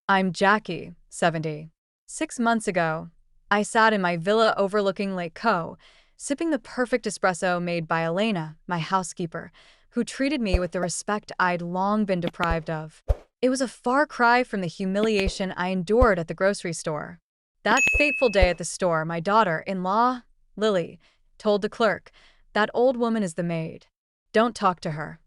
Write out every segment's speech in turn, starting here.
I'm Jackie, 70. 6 months ago, I sat in my villa overlooking Lake Co., sipping the perfect espresso made by Elena, my housekeeper, who treated me with the respect I'd long been deprived of. It was a far cry from the humiliation I endured at the grocery store. That fateful day at the store, my daughter-in-law, Lily, told the clerk, "That old woman is the maid. Don't talk to her."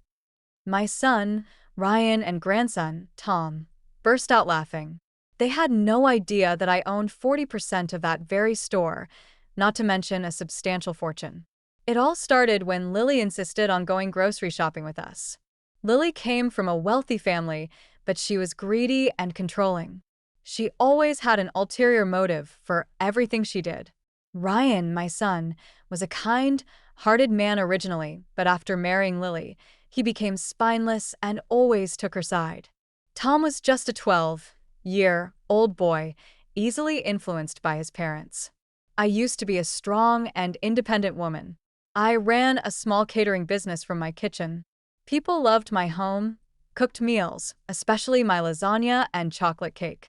My son, Ryan, and grandson, Tom, burst out laughing. They had no idea that I owned 40% of that very store, not to mention a substantial fortune. It all started when Lily insisted on going grocery shopping with us. Lily came from a wealthy family, but she was greedy and controlling. She always had an ulterior motive for everything she did. Ryan, my son, was a kind-hearted man originally, but after marrying Lily, he became spineless and always took her side. Tom was just a 12-year-old boy, easily influenced by his parents. I used to be a strong and independent woman. I ran a small catering business from my kitchen. People loved my home-cooked meals, especially my lasagna and chocolate cake.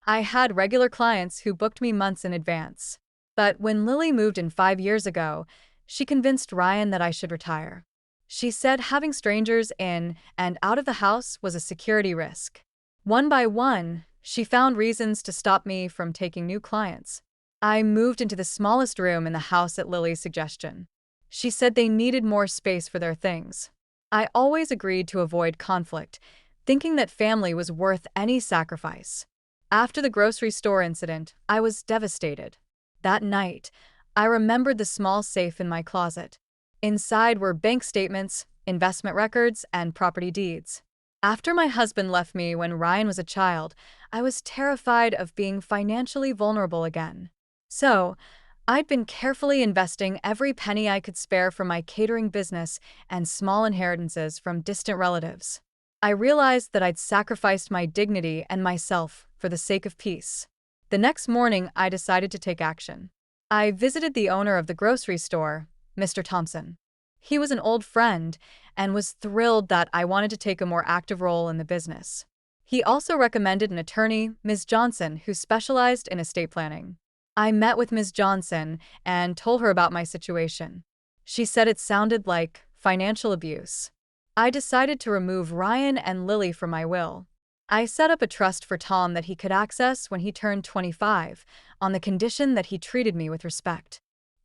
I had regular clients who booked me months in advance. But when Lily moved in 5 years ago, she convinced Ryan that I should retire. She said having strangers in and out of the house was a security risk. One by one, she found reasons to stop me from taking new clients. I moved into the smallest room in the house at Lily's suggestion. She said they needed more space for their things. I always agreed to avoid conflict, thinking that family was worth any sacrifice. After the grocery store incident, I was devastated. That night, I remembered the small safe in my closet. Inside were bank statements, investment records, and property deeds. After my husband left me when Ryan was a child, I was terrified of being financially vulnerable again. So, I'd been carefully investing every penny I could spare from my catering business and small inheritances from distant relatives. I realized that I'd sacrificed my dignity and myself for the sake of peace. The next morning, I decided to take action. I visited the owner of the grocery store, Mr. Thompson. He was an old friend and was thrilled that I wanted to take a more active role in the business. He also recommended an attorney, Ms. Johnson, who specialized in estate planning. I met with Ms. Johnson and told her about my situation. She said it sounded like financial abuse. I decided to remove Ryan and Lily from my will. I set up a trust for Tom that he could access when he turned 25, on the condition that he treated me with respect.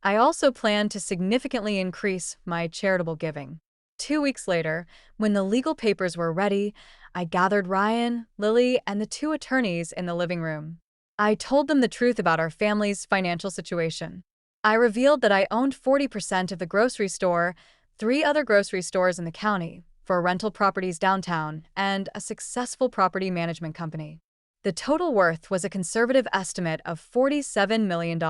I also planned to significantly increase my charitable giving. 2 weeks later, when the legal papers were ready, I gathered Ryan, Lily, and the two attorneys in the living room. I told them the truth about our family's financial situation. I revealed that I owned 40% of the grocery store, 3 other grocery stores in the county, 4 rental properties downtown, and a successful property management company. The total worth was a conservative estimate of $47 million.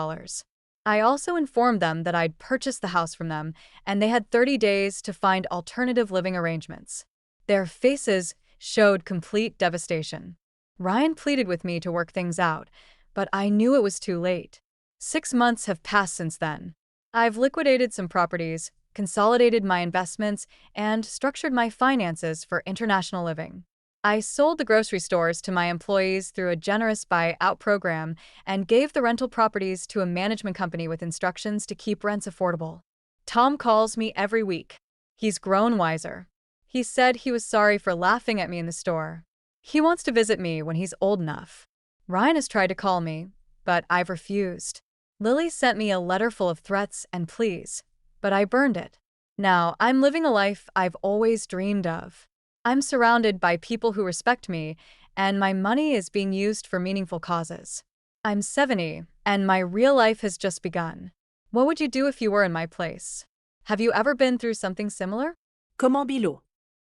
I also informed them that I'd purchased the house from them, and they had 30 days to find alternative living arrangements. Their faces showed complete devastation. Ryan pleaded with me to work things out, but I knew it was too late. 6 months have passed since then. I've liquidated some properties, consolidated my investments, and structured my finances for international living. I sold the grocery stores to my employees through a generous buyout program and gave the rental properties to a management company with instructions to keep rents affordable. Tom calls me every week. He's grown wiser. He said he was sorry for laughing at me in the store. He wants to visit me when he's old enough. Ryan has tried to call me, but I've refused. Lily sent me a letter full of threats and pleas, but I burned it. Now I'm living a life I've always dreamed of. I'm surrounded by people who respect me, and my money is being used for meaningful causes. I'm 70, and my real life has just begun. What would you do if you were in my place? Have you ever been through something similar? Comment Bilo?